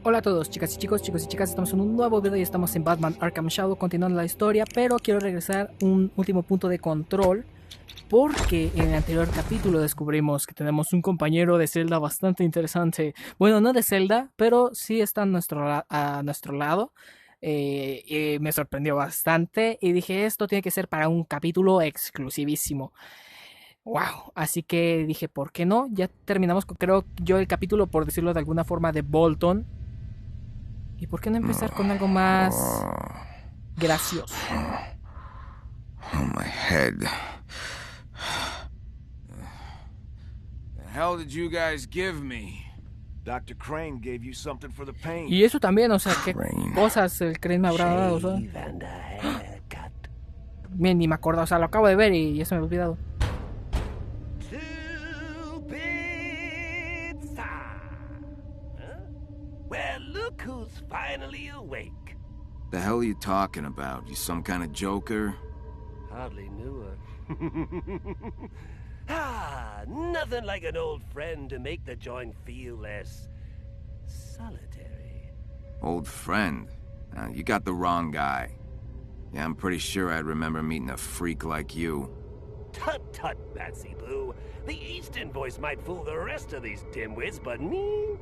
Hola a todos, chicas y chicos, chicos y chicas, estamos en un nuevo video y estamos en Batman Arkham Shadow continuando la historia, pero quiero regresar un último punto de control porque en el anterior capítulo descubrimos que tenemos un compañero de celda bastante interesante. Bueno, no de celda, pero sí está a nuestro lado. Y me sorprendió bastante y dije, esto tiene que ser para un capítulo exclusivísimo. Wow, así que dije, ¿por qué no? Ya terminamos, creo yo, el capítulo, por decirlo de alguna forma, de Bolton. ¿Y por qué no empezar con algo más gracioso? Oh, my head. The hell did you guys give me? Dr. Crane gave you something for the pain. Y eso también, o sea, qué cosas el Crane me habrá dado, o sea. Bien, ni me acuerdo, o sea, lo acabo de ver y ya se me había olvidado. Well, look who's finally awake. The hell are you talking about? You some kind of joker? Hardly knew her. Nothing like an old friend to make the joint feel less solitary. Old friend? You got the wrong guy. Yeah, I'm pretty sure I'd remember meeting a freak like you. Tut tut, Batsy Boo. The Eastern voice might fool the rest of these dimwits, but me...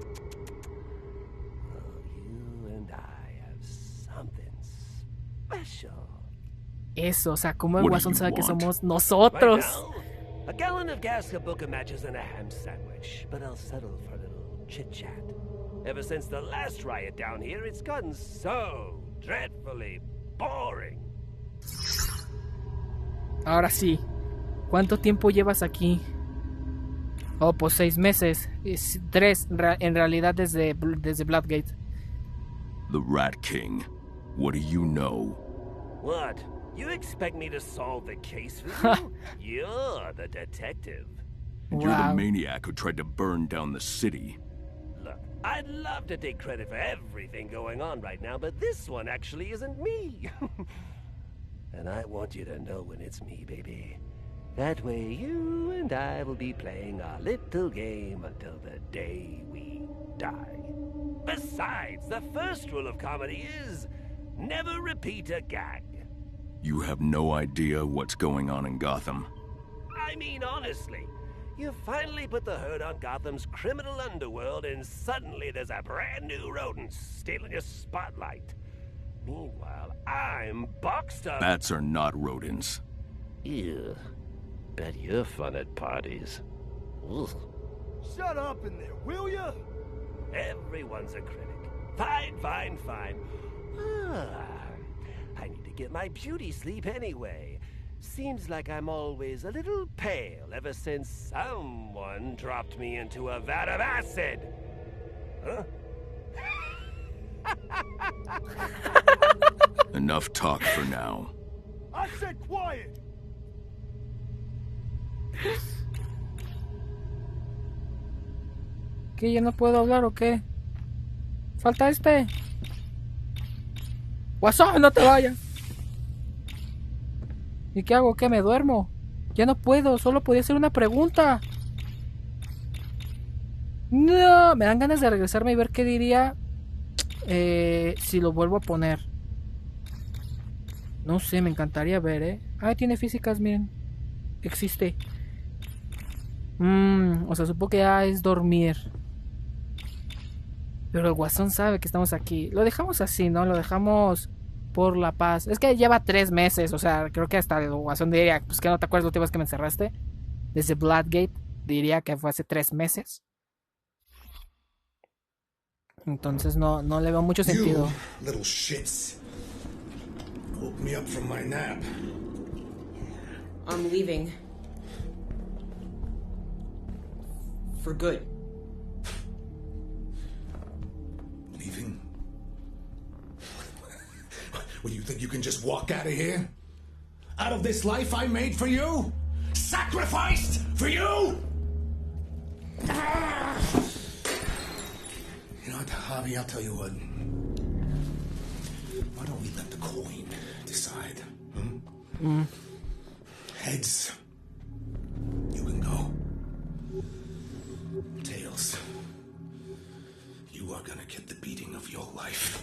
Eso, o sea, como el Guasón sabe que somos nosotros. Right, a gallon of gas, a book of matches, and a ham sandwich. But I'll settle for a little chit-chat. Ever since the last riot down here, it's gotten so dreadfully boring. Ahora sí. ¿Cuánto tiempo llevas aquí? Oh, pues 6 meses. 3, en realidad, desde Bloodgate. The Rat King. What do you know? What? You expect me to solve the case for you? You're the detective. And you're the maniac who tried to burn down the city. Look, I'd love to take credit for everything going on right now, but this one actually isn't me. And I want you to know when it's me, baby. That way you and I will be playing our little game until the day we die. Besides, the first rule of comedy is... never repeat a gag. You have no idea what's going on in Gotham. I mean, honestly, you finally put the hurt on Gotham's criminal underworld and suddenly there's a brand new rodent stealing your spotlight. Meanwhile, I'm boxed up... Bats are not rodents. Ew. Bet you're fun at parties. Ugh. Shut up in there, will ya? Everyone's a critic. Fine, fine, fine. I need to get my beauty sleep anyway. Seems like I'm always a little pale ever since someone dropped me into a vat of acid. Huh? Enough talk for now. I said quiet! ¿Qué? ¿Ya no puedo hablar o qué? Falta este. Guasón, no te vayas. ¿Y qué hago? ¿Qué? ¿Me duermo? Ya no puedo, solo podía hacer una pregunta. No, me dan ganas de regresarme y ver qué diría si lo vuelvo a poner. No sé, me encantaría ver, Ah, tiene físicas, miren. Existe. O sea, supongo que ya es dormir. Pero el Guasón sabe que estamos aquí. Lo dejamos así, ¿no? Lo dejamos por la paz. Es que lleva 3 meses. O sea, creo que hasta el Guasón diría... Pues que no te acuerdas la última vez que me encerraste. Desde Bloodgate. Diría que fue hace 3 meses. Entonces no le veo mucho sentido. You little shits. Woke me up from my nap. I'm leaving. For good. Leaving? Well, you think you can just walk out of here? Out of this life I made for you? Sacrificed for you? You know what, Javi, I'll tell you what. Why don't we let the coin decide? Heads. You can go. Tails. You are gonna get the beating of your life.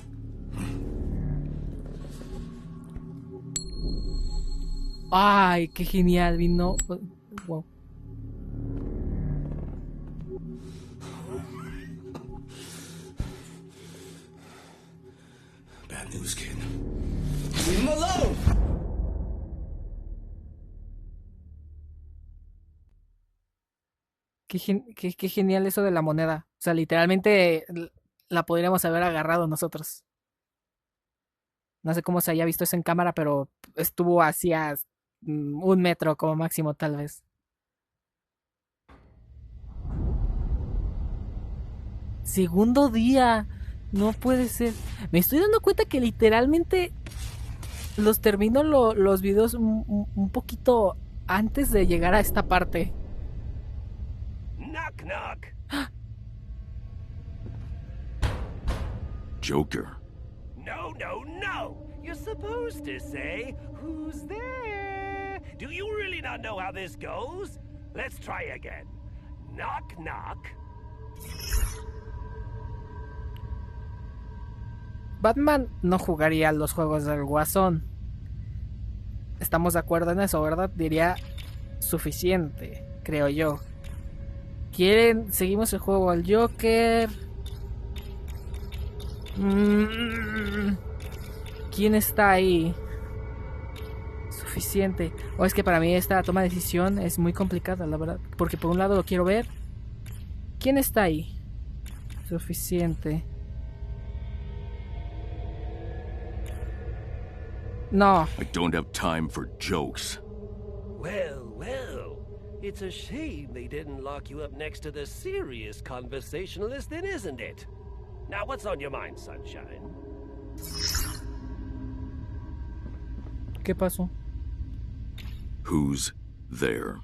Ay, qué genial, vino. Wow. Bad news, kid. Leave him alone! Qué genial eso de la moneda. O sea, literalmente la podríamos haber agarrado nosotros. No sé cómo se haya visto eso en cámara, pero estuvo hacia 1 metro como máximo, tal vez. Segundo día. No puede ser. Me estoy dando cuenta que literalmente los termino los videos un poquito antes de llegar a esta parte. Knock, knock. Joker. No, no, no! You're supposed to say, who's there? Do you really not know how this goes? Let's try again. Knock, knock. Batman no jugaría los juegos del Guasón. Estamos de acuerdo en eso, ¿verdad? Diría suficiente, creo yo. ¿Quieren? Seguimos el juego al Joker. ¿Quién está ahí? Suficiente. O es que para mí esta toma de decisión es muy complicada, la verdad. Porque por un lado lo quiero ver. ¿Quién está ahí? Suficiente. No. I don't have time for jokes. Well, well. It's a shame they didn't lock you up next to the serious conversationalist, then, isn't it? Now, what's on your mind, Sunshine? ¿Qué pasó? Who's there?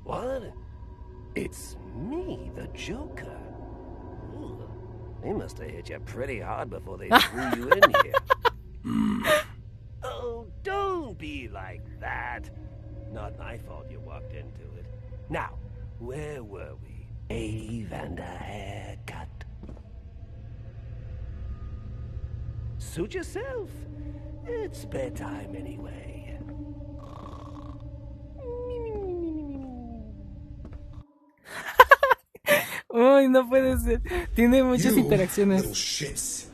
What? It's me, the Joker. Ooh, they must have hit you pretty hard before they threw you in here. Oh, don't be like that. Not my fault you walked into it. Now, where were we? Ave and a haircut. Suit yourself. It's bedtime anyway. Uy, no puede ser. Tiene muchas You interacciones. little shits.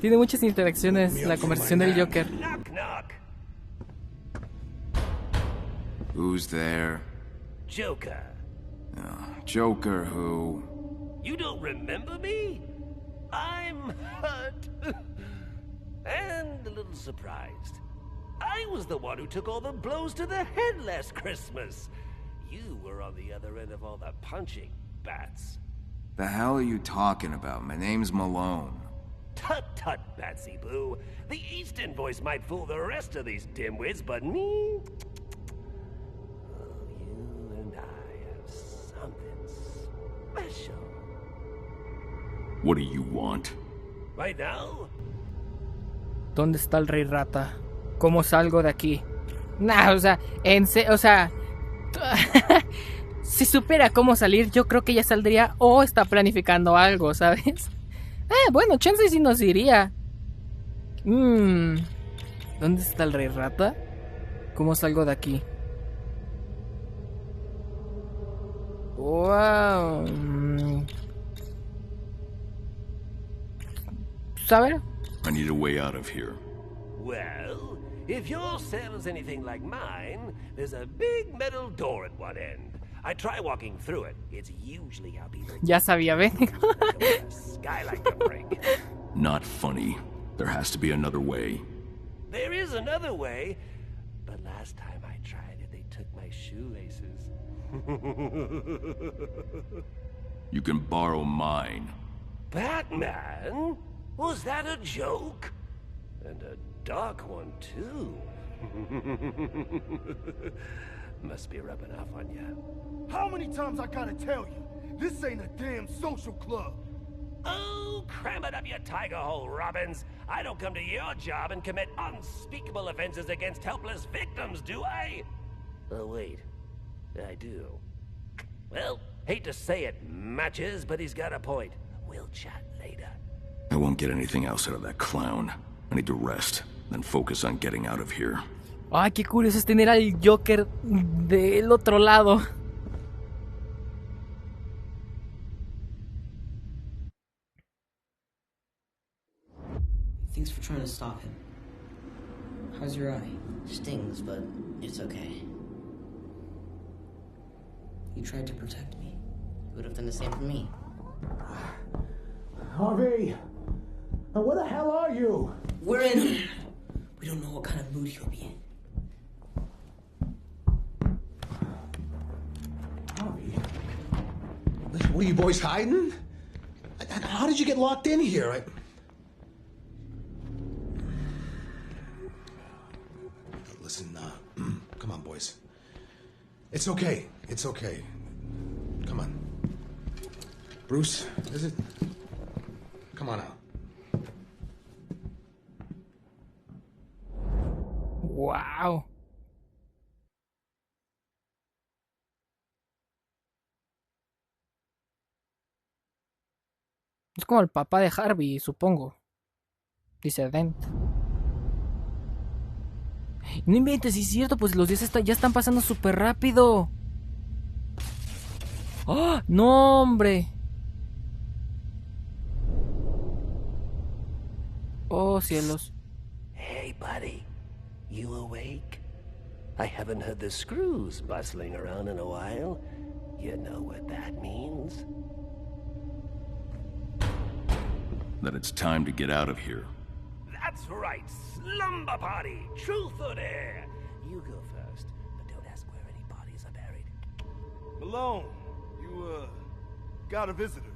Tiene muchas interacciones la conversación del Joker. Knock, knock. Who's there? Joker. Joker who? You don't remember me? I'm hurt. And a little surprised. I was the one who took all the blows to the head last Christmas. You were on the other end of all the punching, bats. The hell are you talking about? My name's Malone. Tut tut, Batsy Boo. The Eastern voice might fool the rest of these dimwits, but me? Oh, you and I have something special. What do you want? Right now? ¿Dónde está el Rey Rata? ¿Cómo salgo de aquí? Nah, o sea, si supiera cómo salir, yo creo que ya saldría o está planificando algo, ¿sabes? Bueno, chance sí nos iría. ¿Dónde está el Rey Rata? ¿Cómo salgo de aquí? Wow. ¿Saber? I need a way out of here. Well, if your cell's anything like mine, there's a big metal door at one end. I try walking through it. It's usually how people Ya sabía, ¿ven? skylight to break. Not funny. There has to be another way. There is another way, but last time I tried it, they took my shoelaces. You can borrow mine. Batman? Was that a joke? And a dark one, too. Must be rubbing off on you. How many times I gotta tell you? This ain't a damn social club. Oh, cram it up your tiger hole, Robbins. I don't come to your job and commit unspeakable offenses against helpless victims, do I? Oh, wait. I do. Well, hate to say it, Matches, but he's got a point. We'll chat later. I won't get anything else out of that clown. I need to rest, then focus on getting out of here. Ay, qué curioso es tener al Joker del otro lado. Thanks for trying to stop him. How's your eye? Stings, but it's okay. You tried to protect me. You would have done the same for me. Harvey! Where the hell are you? We're in. We don't know what kind of mood he'll be in. Harvey? What are you boys hiding? How did you get locked in here? Listen, come on, boys. It's okay. It's okay. Come on. Bruce, is it? Come on out. Wow. Es como el papá de Harvey, supongo. Dice Dent. No inventes, si es cierto, pues los días ya están pasando súper rápido. ¡Oh! ¡No, hombre! Oh, cielos. Hey, buddy. You awake? I haven't heard the screws bustling around in a while. You know what that means? That it's time to get out of here. That's right, slumber party, truth or dare. You go first, but don't ask where any bodies are buried. Malone, you, got a visitor.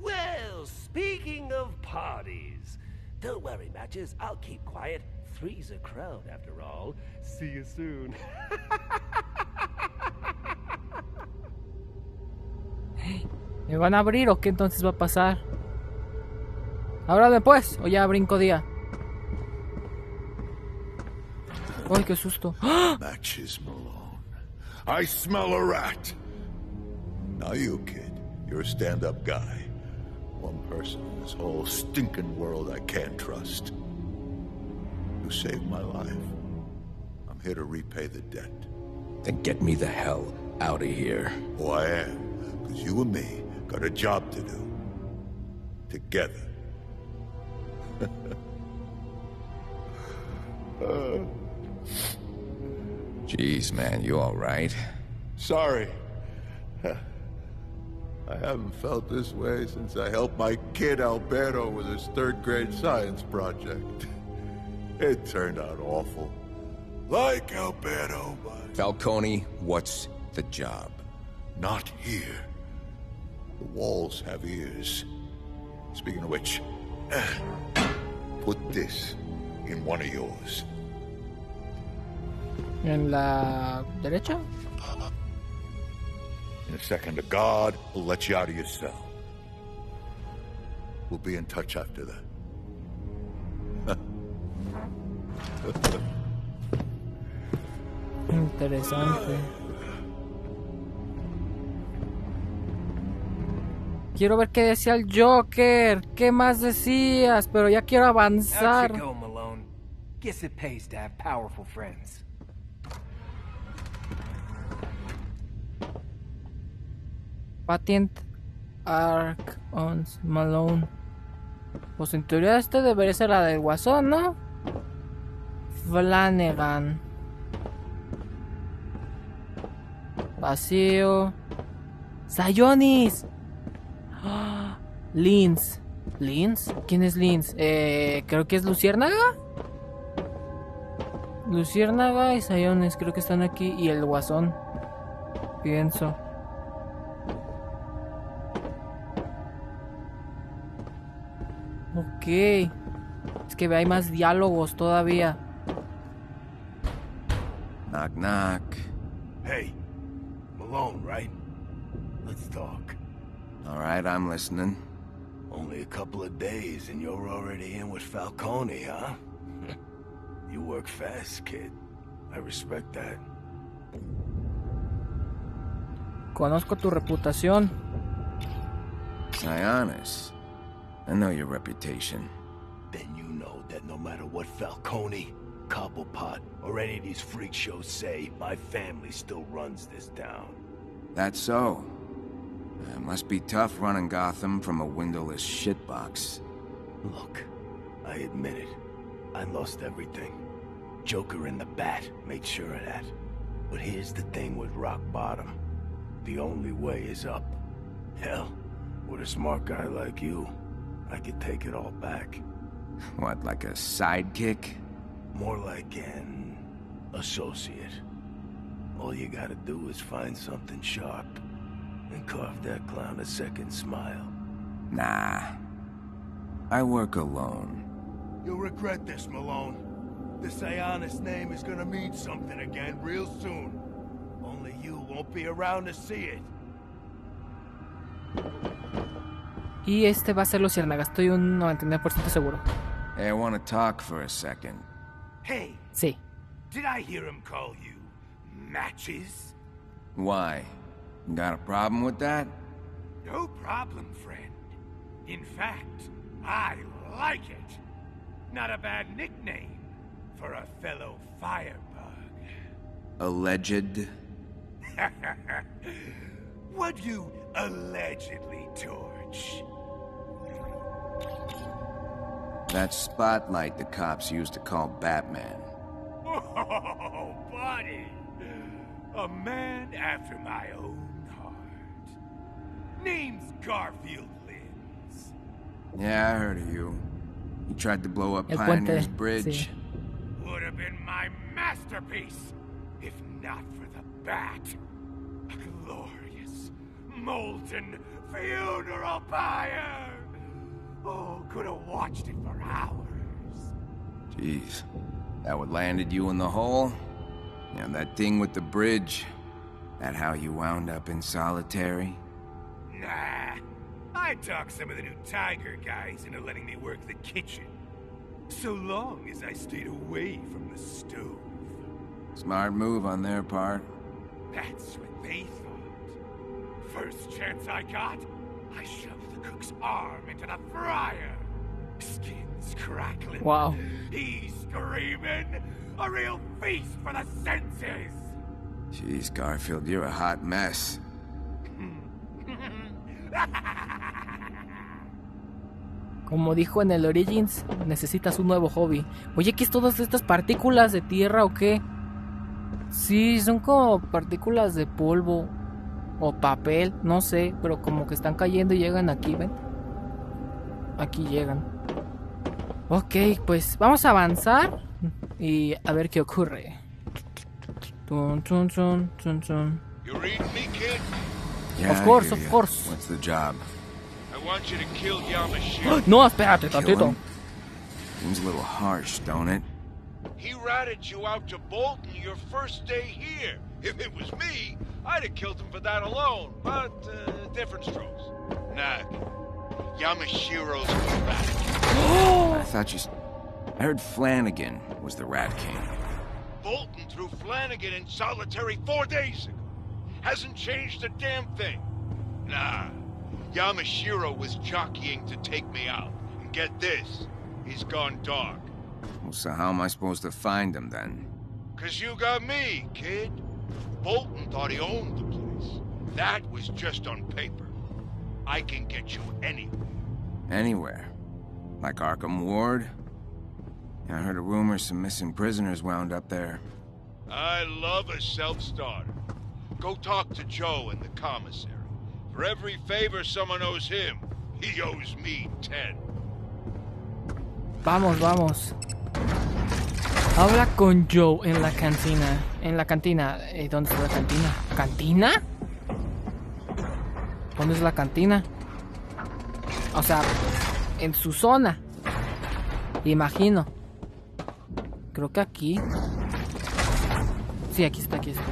Well, speaking of parties, don't worry, Matches, I'll keep quiet. Three's a crowd, after all. See you soon. ¿Me van a abrir o qué entonces va a pasar? Ábrame pues, o ya brinco día. Ay, qué susto. Matches, Malone. I smell a rat. Now you, kid, you're a stand-up guy. One person in this whole stinking world I can't trust. You saved my life. I'm here to repay the debt. Then get me the hell out of here. Oh, I am. Because you and me got a job to do. Together. Jeez, man, you all right? Sorry. I haven't felt this way since I helped my kid Alberto with his third-grade science project. It turned out awful. Like Alberto, but... Falcone, what's the job? Not here. The walls have ears. Speaking of which, put this in one of yours. ¿En la derecha? In a second, a guard will let you out of your cell. We'll be in touch after that. Interesante. Quiero ver qué decía el Joker. ¿Qué más decías? Pero ya quiero avanzar. Out you go, Malone. Guess it pays to have powerful friends. Patent Arc on Malone. Pues en teoría debería ser la del Guasón, ¿no? Flanagan. Vacío. Sayonis. Linz. ¿Linz? ¿Quién es Linz? Creo que es Luciérnaga. Luciérnaga y Sayones creo que están aquí. Y el Guasón. Pienso. Ok. Es que hay más diálogos todavía. Knock, knock. Hey, Malone, right? Let's talk. All right, I'm listening. Only a couple of days and you're already in with Falcone, huh? You work fast, kid. I respect that. Conozco tu reputación. Sionis. I know your reputation. Then you know that no matter what Falcone, Cobblepot, or any of these freak shows say, my family still runs this town. That's so. It must be tough running Gotham from a windowless shitbox. Look, I admit it. I lost everything. Joker and the Bat made sure of that. But here's the thing with rock bottom. The only way is up. Hell, with a smart guy like you, I could take it all back. What, like a sidekick? More like an associate. All you gotta do is find something sharp and carve that clown a second smile. Nah. I work alone. You'll regret this, Malone. The Sionis name is gonna mean something again real soon. Only you won't be around to see it. Y este va a ser Luciérnaga, estoy un 99% seguro. Hey, I want to talk for a second. Hey, Sí. did I hear him call you Matches? Why? Got a problem with that? No problem, friend. In fact, I like it. Not a bad nickname for a fellow firebug. Alleged? What'd you allegedly torch? That spotlight the cops used to call Batman. Oh, buddy. A man after my own heart. Name's Garfield Lynns. Yeah, I heard of you. You tried to blow up El Pioneer's puente, Bridge. sí. Would have been my masterpiece, if not for the Bat. A glorious, molten funeral pyre. Oh, could have watched it for hours. Jeez. That what landed you in the hole? Yeah, that thing with the bridge. That how you wound up in solitary? Nah. I talked some of the new Tiger guys into letting me work the kitchen. So long as I stayed away from the stove. Smart move on their part. That's what they thought. First chance I got, I shoved the cook's arm into the fryer. Skin's crackling. Wow. He's screaming. A real feast for the senses. Jeez, Garfield, you're a hot mess. Como dijo en el Origins, necesitas un nuevo hobby. Oye, ¿qué es todas estas partículas de tierra o qué? Sí, son como partículas de polvo o papel, no sé, pero como que están cayendo y llegan aquí, ¿ven? Aquí llegan. Ok, pues vamos a avanzar y a ver qué ocurre. Tun, tun, tun, tun, tun. You reading me, kid? Yeah, Of course, I hear of ya. course. What's the job? I want you to kill Yamashiro. No, espérate Kill tantito. him? Seems a little harsh, don't it? He ratted you out to Bolton your first day here. If it was me, I'd have killed him for that alone. But, different strokes. Nah. Yamashiro's the rat. I thought you... I heard Flanagan was the Rat King. Bolton threw Flanagan in solitary 4 days ago. Hasn't changed a damn thing. Nah. Yamashiro was jockeying to take me out. And get this, he's gone dark. Well, so how am I supposed to find him, then? 'Cause you got me, kid. Bolton thought he owned the place. That was just on paper. I can get you anywhere. Anywhere. Like Arkham Ward? I heard a rumor some missing prisoners wound up there. I love a self-starter. Go talk to Joe and the commissary. For every favor someone owes him, he owes me 10. Vamos, vamos. Habla con Joe en la cantina. En la cantina. ¿Dónde está la cantina? ¿Cantina? ¿Dónde es la cantina? O sea, en su zona. Imagino. Creo que aquí. Sí, aquí está, aquí está.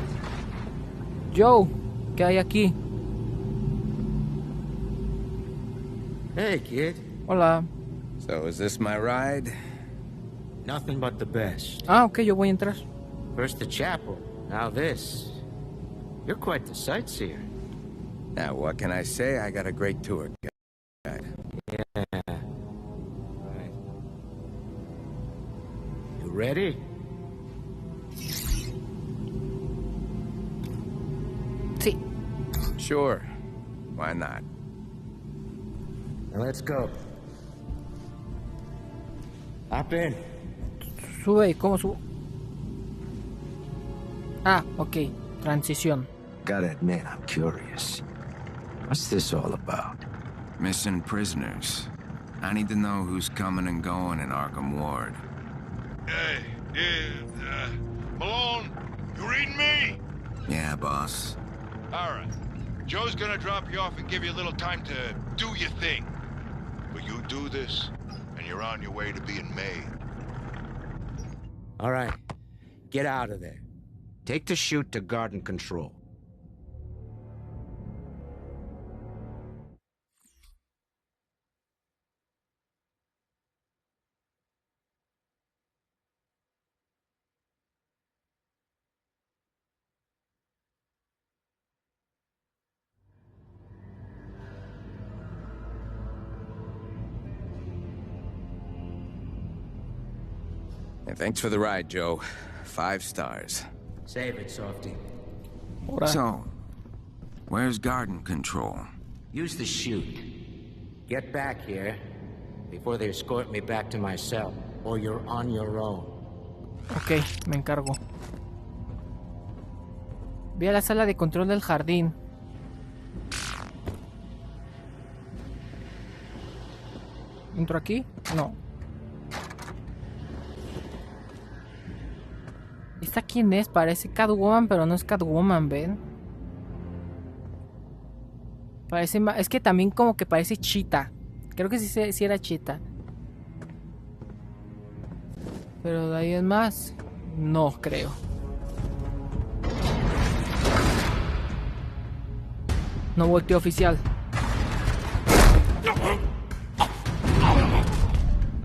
Joe, ¿qué hay aquí? Hey, kid. Hola. So is this my ride? Nothing but the best. Ah, ok, yo voy a entrar. First the chapel, now this. You're quite the sightseer. Now, what can I say? I got a great tour guide. Yeah, ready? Sí. Sure. Why not? Now let's go. Hop in. Sube, ¿y cómo subo? Ah, ok. Transición. Gotta admit, I'm curious. What's this all about? Missing prisoners. I need to know who's coming and going in Arkham Ward. Hey, Malone, you reading me? Yeah, boss. All right. Joe's gonna drop you off and give you a little time to do your thing. But you do this, and you're on your way to being made. All right. Get out of there. Take the chute to garden control. Hey, thanks for the ride, Joe. 5 stars. Save it, Softy. Ahora. So, where's garden control? Use the chute. Get back here before they escort me back to my cell, or you're on your own. Ok, me encargo. Ve a la sala de control del jardín. ¿Entro aquí? No. ¿Esta quién es? Parece Catwoman, pero no es Catwoman, ¿ven? Parece... Es que también como que parece Cheetah. Creo que sí era Cheetah. Pero de ahí es más... No, creo. No volteó oficial.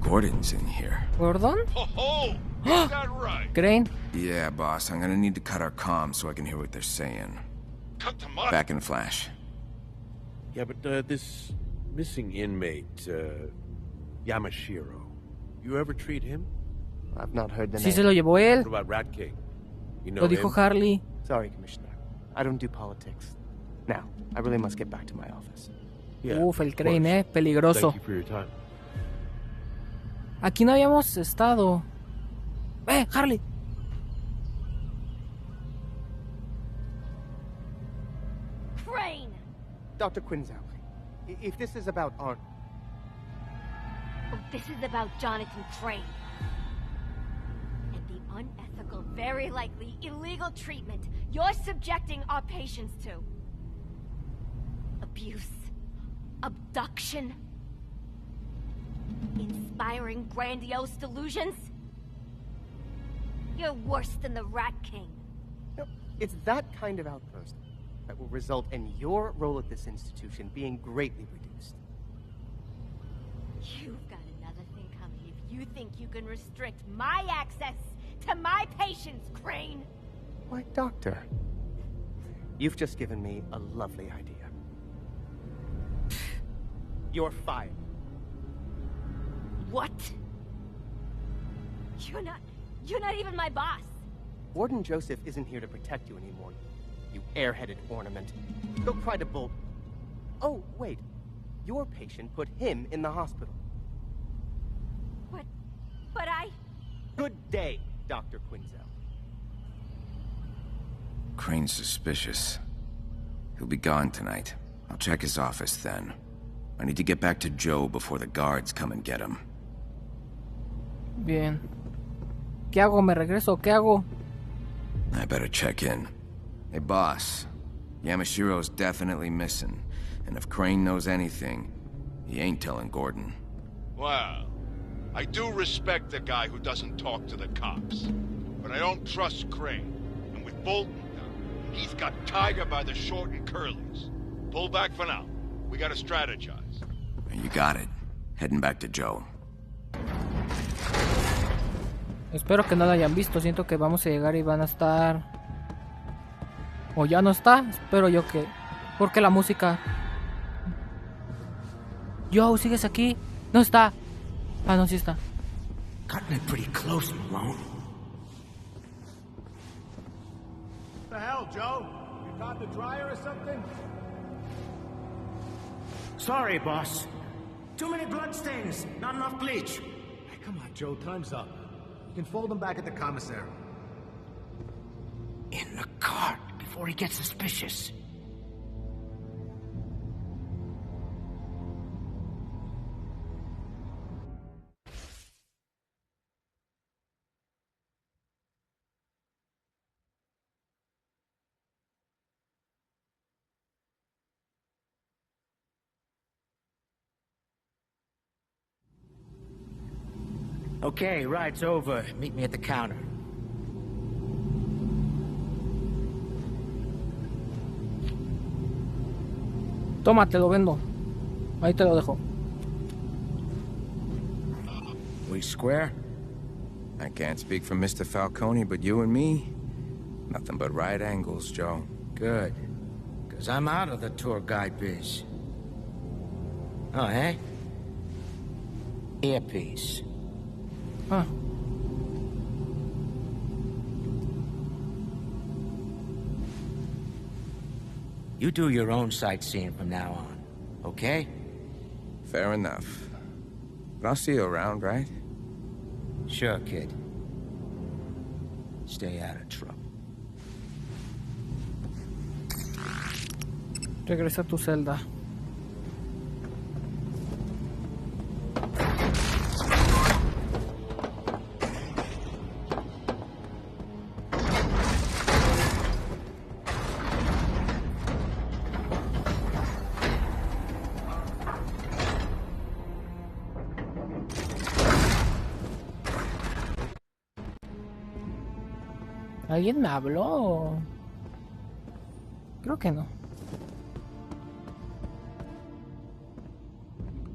Gordon's in here. ¿Gordon? Oh, is that right? Crane? Yeah, boss. I'm gonna need to cut our comms so I can hear what they're saying. Cut them up. Back in flash. Yeah, but this missing inmate, Yamashiro, you ever treat him? I've not heard the Sí name. se lo llevó él. What about Rat King? You know Lo dijo him? Harley. Sorry, Commissioner. I don't do politics. Now, I really must get back to my office. Yeah, Uf, el of Crane, course. peligroso. Thank you for your time. Aquí no habíamos estado. Harley. Crane! Dr. Quinzel, if this is about art... Oh, this is about Jonathan Crane. And the unethical, very likely illegal treatment you're subjecting our patients to. Abuse. Abduction. Inspiring grandiose delusions. You're worse than the Rat King. No, it's that kind of outburst that will result in your role at this institution being greatly reduced. You've got another thing coming if you think you can restrict my access to my patients, Crane. Why, Doctor, you've just given me a lovely idea. You're fired. What? You're not even my boss. Warden Joseph isn't here to protect you anymore, you airheaded ornament. Go try to bolt... Oh, wait. Your patient put him in the hospital. But I... Good day, Dr. Quinzel. Crane's suspicious. He'll be gone tonight. I'll check his office then. I need to get back to Joe before the guards come and get him. Bien. ¿Qué hago? ¿Me regreso? ¿Qué hago? I better check in. Hey, boss. Yamashiro's definitely missing. And if Crane knows anything, he ain't telling Gordon. Well, I do respect the guy who doesn't talk to the cops. But I don't trust Crane. And with Bolton down, he's got Tiger by the short and curlies. Pull back for now. We gotta strategize. You got it. Heading back to Joe. Espero que no lo hayan visto. Siento que vamos a llegar y van a estar... O ya no está. Espero yo que... Porque la música... Joe, ¿sigues aquí? No está. Ah, no, sí está. Cutting it pretty close, Malone. What the hell, Joe? You caught the dryer or something? Sorry, boss. Too many bloodstains. Not enough bleach. Hey, come on, Joe. Time's up. You can fold them back at the commissary. In the cart before he gets suspicious. Okay, ride's over. Meet me at the counter. Toma, te lo vendo. Ahí te lo dejo. We square? I can't speak for Mr. Falcone, but you and me, nothing but right angles, Joe. Good. Because I'm out of the tour guide biz. Oh, eh? Earpiece. Huh. You do your own sightseeing from now on, okay? Fair enough. But I'll see you around, right? Sure, kid. Stay out of trouble. Regresa a tu celda. ¿Alguien me habló? Creo que no.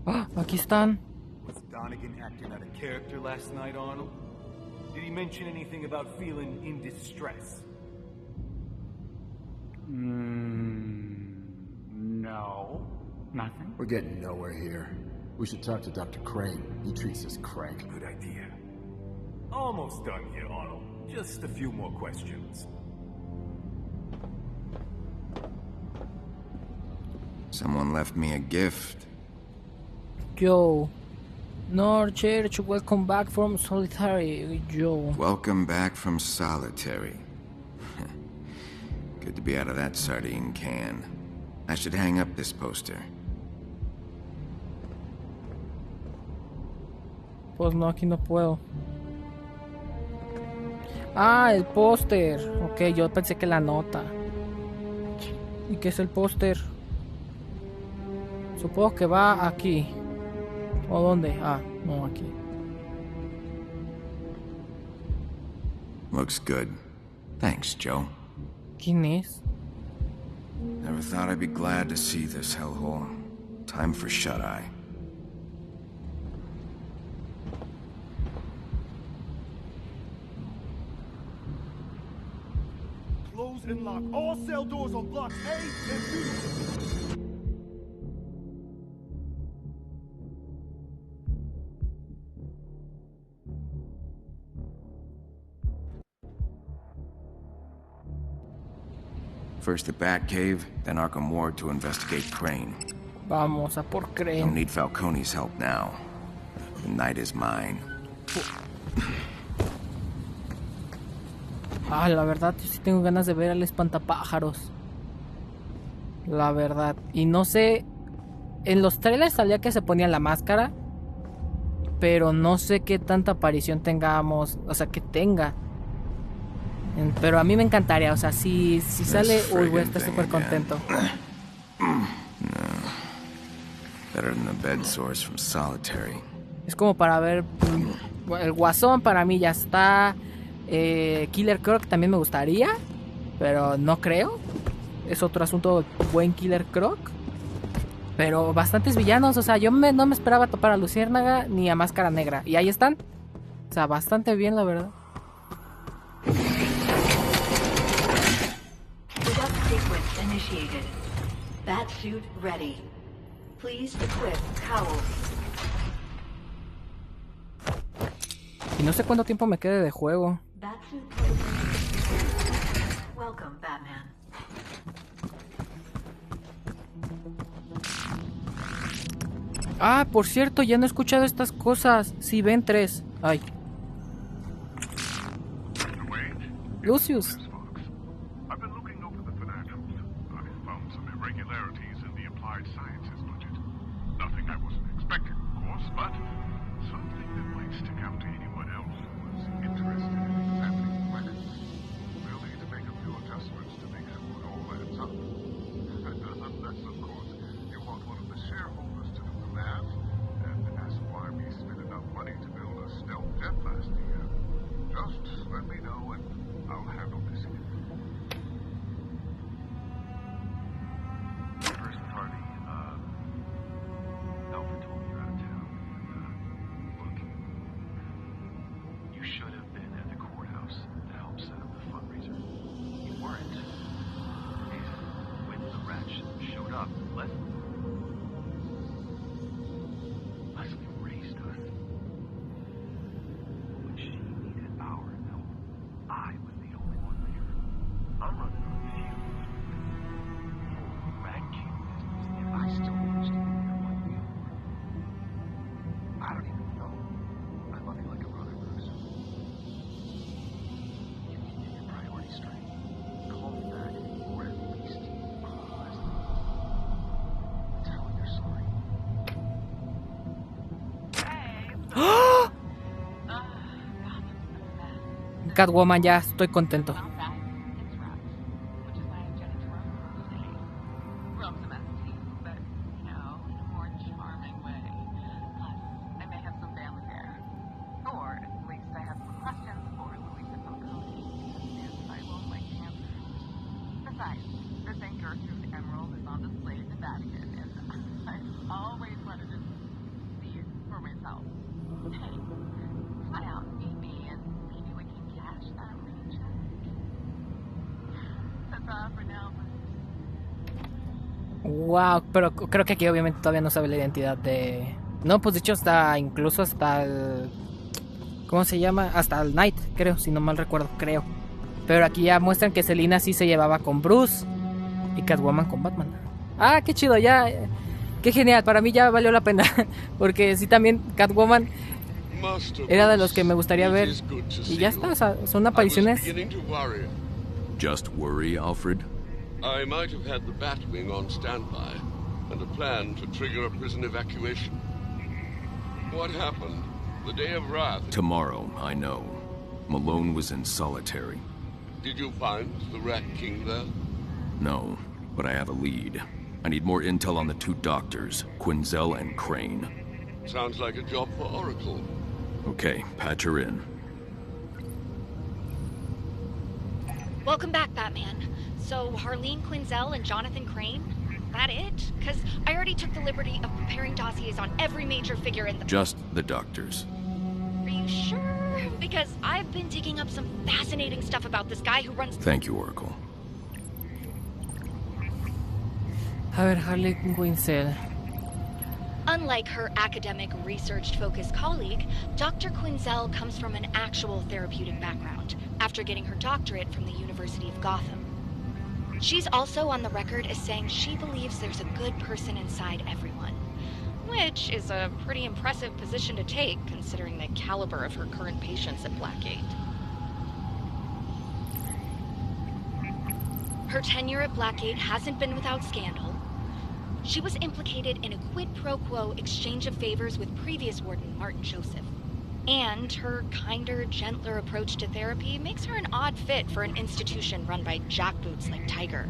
¡Ah! Aquí están. Was Donegan acting out of character last night, Arnold? Did he mention anything about feeling in distress? No. Nothing? We're getting nowhere here. We should talk to Dr. Crane. He treats us crank. Good idea. Almost done here, Arnold. Just a few more questions. Someone left me a gift. Joe. Norchurch, welcome back from solitary, Joe. Welcome back from solitary. Good to be out of that sardine can. I should hang up this poster. Pues no, aquí no puedo. Ah, el póster. Ok, yo pensé que la nota. ¿Y qué es el póster? Supongo que va aquí. ¿O dónde? Ah, no, aquí. Looks good. Thanks, Joe. ¿Quién es? Never thought I'd be glad to see this hellhole. Time for shut-eye. Close and lock all cell doors on blocks A and B. First the Batcave, then Arkham Ward to investigate Crane. Vamos a por Crane. Don't need Falcone's help now. The night is mine. Ah, la verdad, yo sí tengo ganas de ver al espantapájaros. La verdad. Y no sé... En los trailers salía que se ponía la máscara. Pero no sé qué tanta aparición tengamos. O sea, que tenga. Pero a mí me encantaría. O sea, si sale... Uy, voy a estar súper contento. Better than the bed sores from solitary. Es como para ver... El Guasón para mí ya está... Killer Croc también me gustaría, pero no creo. Es otro asunto, buen Killer Croc. Pero bastantes villanos, o sea, yo no me esperaba topar a Luciérnaga ni a Máscara Negra. Y ahí están. O sea, bastante bien, la verdad. Product sequence initiated. Batsuit ready. Please equip cowl. Y no sé cuánto tiempo me quede de juego. Welcome, Batman. Ah, por cierto, ya no he escuchado estas cosas. Sí, ven 3. Ay. Lucius. I've been looking over the financials. I've found some irregularities in the applied sciences budget. Nothing I wasn't expecting, of course, but something that might stick out to anyone else who was interested in examining the records. We'll need to make a few adjustments to make sure it all adds up. Unless, of course, you want one of the shareholders to do the math and ask why we spent enough money to build a stealth jet last year. Just let me know and I'll handle this. First party, Alfred told me you're out of town. Look, you should have been at the courthouse to help set up the fundraiser. You weren't. And when the Ratch showed up, Leslie raised us. When she needed our help, I was the only one there. I'm running on fumes. Whole Rat King business, and I still understand what we are. I don't even know. I love you like a brother, Bruce. You need to get your priorities straight. Call me back, or at least Leslie. Tell her you're sorry. Catwoman, ya estoy contento. Wow, pero creo que aquí obviamente todavía no sabe la identidad de... No, pues de hecho incluso hasta el... ¿Cómo se llama? Hasta el Knight, creo, si no mal recuerdo, creo. Pero aquí ya muestran que Selina sí se llevaba con Bruce y Catwoman con Batman. Ah, qué chido, ya... Qué genial, para mí ya valió la pena. Porque sí también Catwoman era de los que me gustaría ver. Y ya está, o sea, son apariciones... Just worry, Alfred. I might have had the Batwing on standby, and a plan to trigger a prison evacuation. What happened? The Day of Wrath? Tomorrow, I know. Malone was in solitary. Did you find the Rat King there? No, but I have a lead. I need more intel on the 2 doctors, Quinzel and Crane. Sounds like a job for Oracle. Okay, patch her in. Welcome back, Batman. So, Harleen Quinzel and Jonathan Crane? That it? Because I already took the liberty of preparing dossiers on every major figure in the... Just the doctors. Are you sure? Because I've been digging up some fascinating stuff about this guy who runs... Thank you, Oracle. A ver, Harleen Quinzel. Unlike her academic, research-focused colleague, Dr. Quinzel comes from an actual therapeutic background, after getting her doctorate from the University of Gotham. She's also on the record as saying she believes there's a good person inside everyone, which is a pretty impressive position to take, considering the caliber of her current patients at Blackgate. Her tenure at Blackgate hasn't been without scandal. She was implicated in a quid pro quo exchange of favors with previous warden Martin Joseph. And her kinder, gentler approach to therapy makes her an odd fit for an institution run by jackboots like Tiger.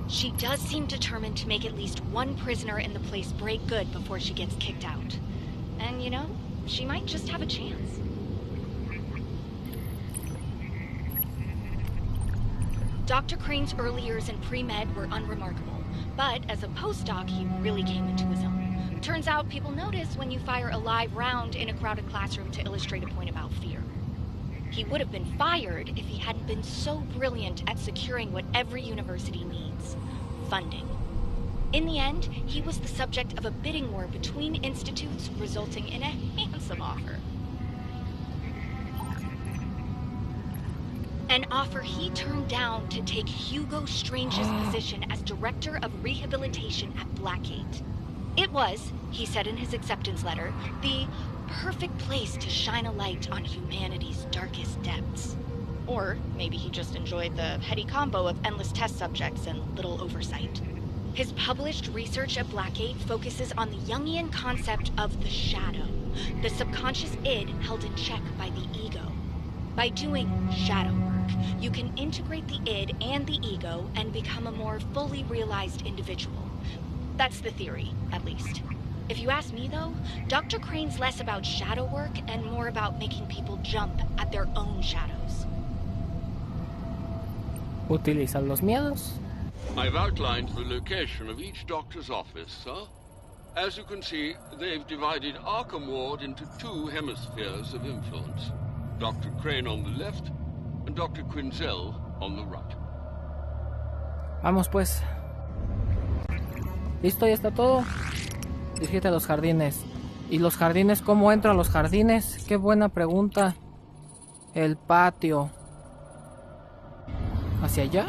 She does seem determined to make at least one prisoner in the place break good before she gets kicked out. And, you know, she might just have a chance. Dr. Crane's early years in pre-med were unremarkable, but as a postdoc, he really came into his own. Turns out people notice when you fire a live round in a crowded classroom to illustrate a point about fear. He would have been fired if he hadn't been so brilliant at securing what every university needs: funding. In the end, he was the subject of a bidding war between institutes, resulting in a handsome handsome offer. An offer he turned down to take Hugo Strange's position as Director of Rehabilitation at Blackgate. It was, he said in his acceptance letter, the perfect place to shine a light on humanity's darkest depths. Or maybe he just enjoyed the heady combo of endless test subjects and little oversight. His published research at Blackgate focuses on the Jungian concept of the shadow, the subconscious id held in check by the ego. By doing shadow work, you can integrate the id and the ego and become a more fully realized individual. That's the theory, at least. If you ask me, though, Dr. Crane's less about shadow work and more about making people jump at their own shadows. ¿Utilizan los miedos? I've outlined the location of each doctor's office, sir. As you can see, they've divided Arkham Ward into two hemispheres of influence. Dr. Crane on the left, and Dr. Quinzel on the right. Vamos pues. ¿Listo? ¿Ya está todo? Dirigite a los jardines. ¿Y los jardines? ¿Cómo entro a los jardines? Qué buena pregunta. El patio. ¿Hacia allá?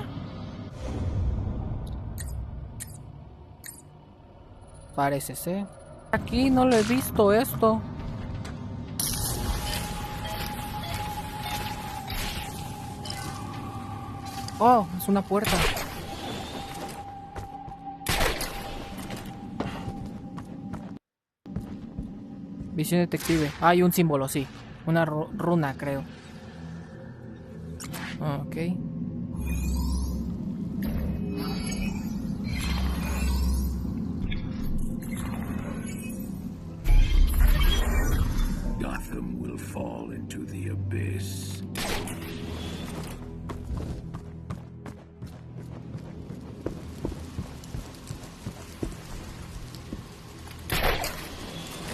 Parece ser. Aquí no lo he visto esto. Oh, es una puerta. Visión detective. Ah, hay un símbolo, sí. Una runa, creo. Ok. Gotham will fall into the abyss.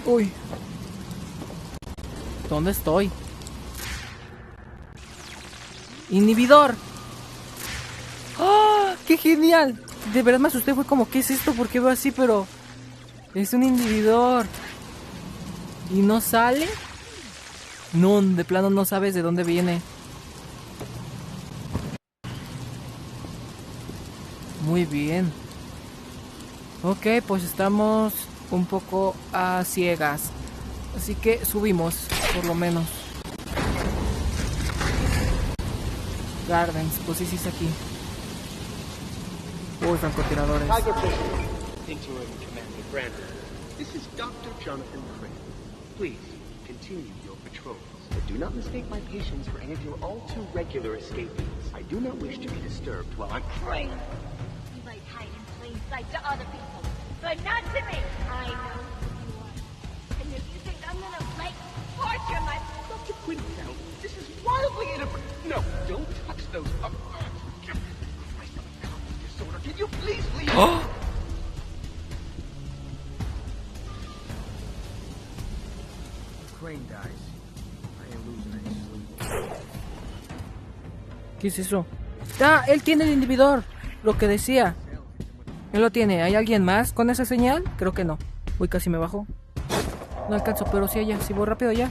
Uy. ¿Dónde estoy? ¡Inhibidor! ¡Ah! ¡Qué genial! De verdad me asusté, fue como, ¿qué es esto? ¿Por qué veo así? Pero es un inhibidor. ¿Y no sale? No, de plano no sabes de dónde viene. Muy bien. Ok, pues estamos un poco a ciegas. Así que subimos, por lo menos. Gardens, pues sí es aquí. Uy, francotiradores. Interim Commander Brandon. This is Dr. Jonathan Crane. Please, continue your patrols. But do not mistake my patients for any of your all too regular escapees. I do not wish to be disturbed while I'm praying. You might hide in plain sight to other people, but not to me. I know who you are. And if you think I'm gonna let you torture my... Dr. Quinzel, this is wildly inappropriate. No, don't touch those up. Christ, disorder. Can you please leave? Crane dies. I ain't losing any sleep. ¿Qué es eso? ¡Ah! Él tiene el inhibidor. Lo que decía. Él lo tiene. ¿Hay alguien más con esa señal? Creo que no. Uy, casi me bajo. No alcanzo, pero sí allá. Si voy rápido ya.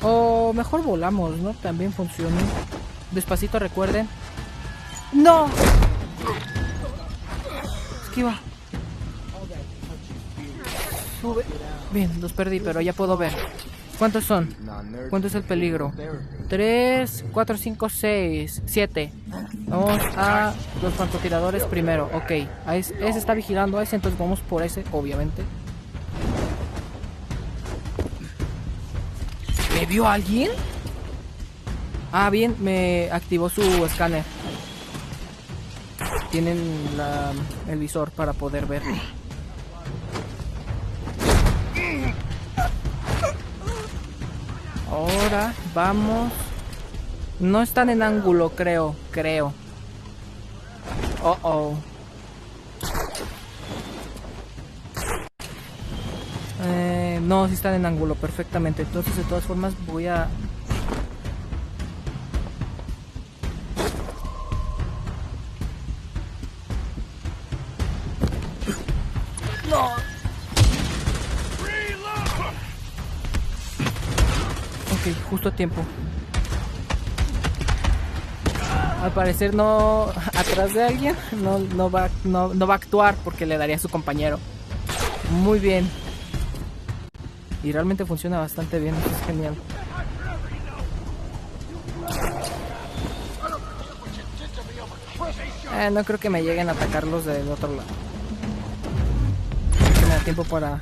O mejor volamos, ¿no? También funciona. Despacito, recuerden. ¡No! Esquiva. Sube. Bien, los perdí, pero ya puedo ver. ¿Cuántos son? ¿Cuánto es el peligro? 3, 4, 5, 6, 7. Vamos a los francotiradores primero. Ok, ese está vigilando a ese, entonces vamos por ese, obviamente. ¿Me vio alguien? Ah, bien, me activó su escáner. Tienen el visor para poder ver. Ahora vamos. No están en ángulo, creo. No, sí están en ángulo perfectamente. Entonces, de todas formas, voy a... No. Ok, justo a tiempo. Al parecer no... Atrás de alguien no va a actuar porque le daría a su compañero. Muy bien. Y realmente funciona bastante bien. Es genial. No creo que me lleguen a atacarlos del otro lado. Me da tiempo para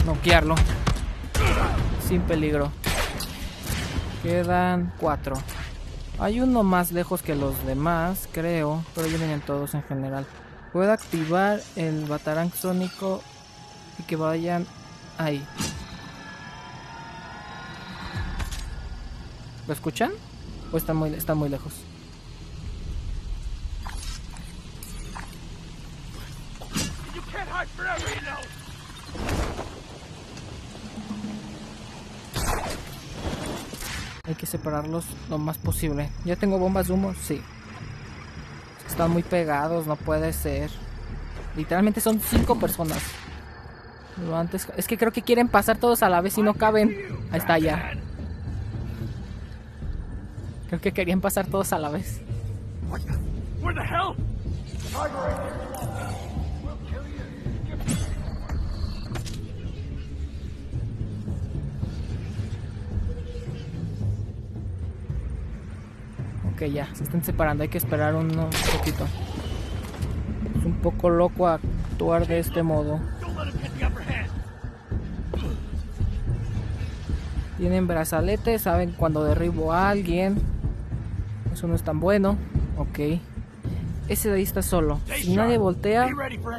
noquearlo sin peligro. Quedan 4. Hay uno más lejos que los demás, creo, pero vienen todos en general. Puedo activar el batarang sónico y que vayan ahí. ¿Lo escuchan? ¿O están muy lejos? Hay que separarlos lo más posible. ¿Ya tengo bombas de humo? Sí. Están muy pegados, no puede ser. Literalmente son 5 personas. Lo antes... Es que creo que quieren pasar todos a la vez y no caben. Ahí está ya. Creo que querían pasar todos a la vez. Ok, ya, se están separando, hay que esperar un poquito. Es un poco loco actuar de este modo. Tienen brazaletes, saben cuando derribo a alguien. Eso no es tan bueno. Ok. Ese de ahí está solo. Si nadie voltea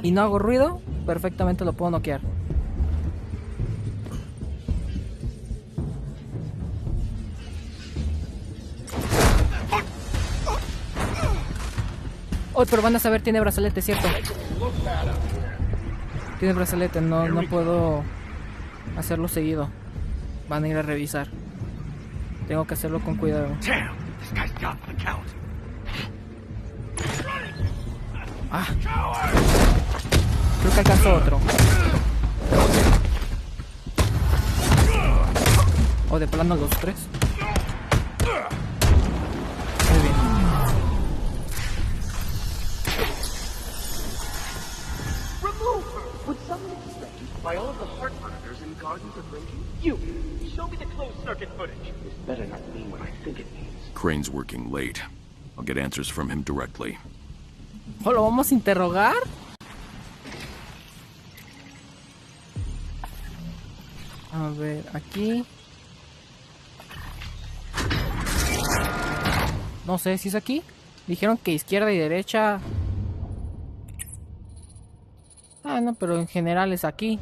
y no hago ruido, perfectamente lo puedo noquear. Oh, pero van a saber, tiene brazalete, ¿cierto? Tiene brazalete, no puedo hacerlo seguido. Van a ir a revisar. Tengo que hacerlo con cuidado. Ah. Creo que alcanzó otro. O de plano los 3. Muy bien. Would someone expect you to buy all of the heart monitors and gardens of Lincoln? You! Show me the closed circuit footage. This better not mean what I think it means. Crane's working late. I'll get answers from him directly. ¿O lo vamos a interrogar? A ver, aquí. No sé si es aquí. Dijeron que izquierda y derecha. Ah, no, pero en general es aquí.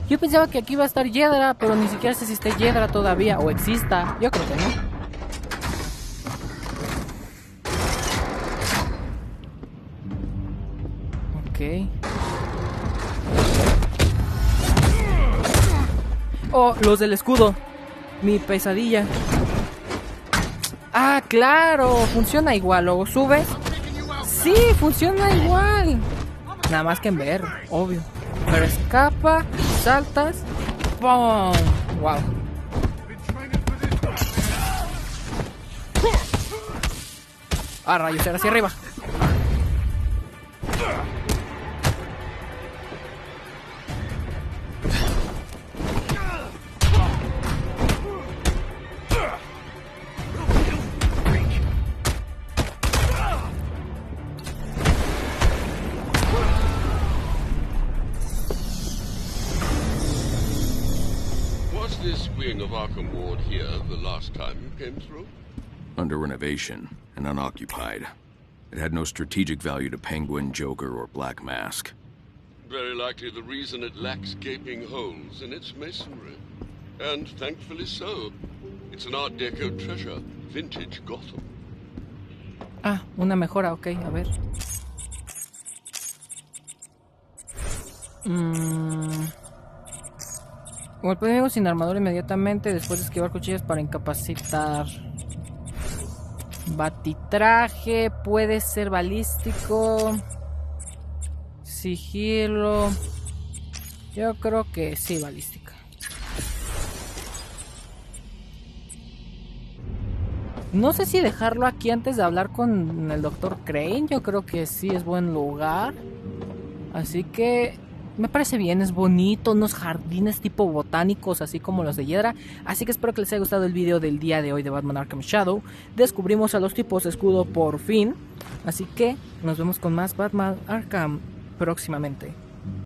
Yo pensaba que aquí iba a estar Yedra, pero ni siquiera sé si está Yedra todavía o exista. Yo creo que no. Ok. Oh, los del escudo. Mi pesadilla. Ah, claro. Funciona igual. Luego subes. Sí, funciona igual. Nada más que en VR, obvio. Pero escapa, saltas. ¡Pum! ¡Wow! Ah, rayos, era hacia arriba. Of Arkham Ward here the last time you came through? Under renovation and unoccupied. It had no strategic value to Penguin, Joker, or Black Mask. Very likely the reason it lacks gaping holes in its masonry. And thankfully so. It's an Art Deco treasure, vintage Gotham. Ah, una mejora, ok, a ver. Golpea enemigo sin armadura inmediatamente después de esquivar cuchillas para incapacitar. Batitraje, puede ser balístico. Sigilo. Yo creo que sí, balística. No sé si dejarlo aquí antes de hablar con el Dr. Crane. Yo creo que sí es buen lugar. Así que me parece bien, es bonito, unos jardines tipo botánicos así como los de Hiedra. Así que espero que les haya gustado el video del día de hoy de Batman Arkham Shadow. Descubrimos a los tipos de escudo por fin. Así que nos vemos con más Batman Arkham próximamente.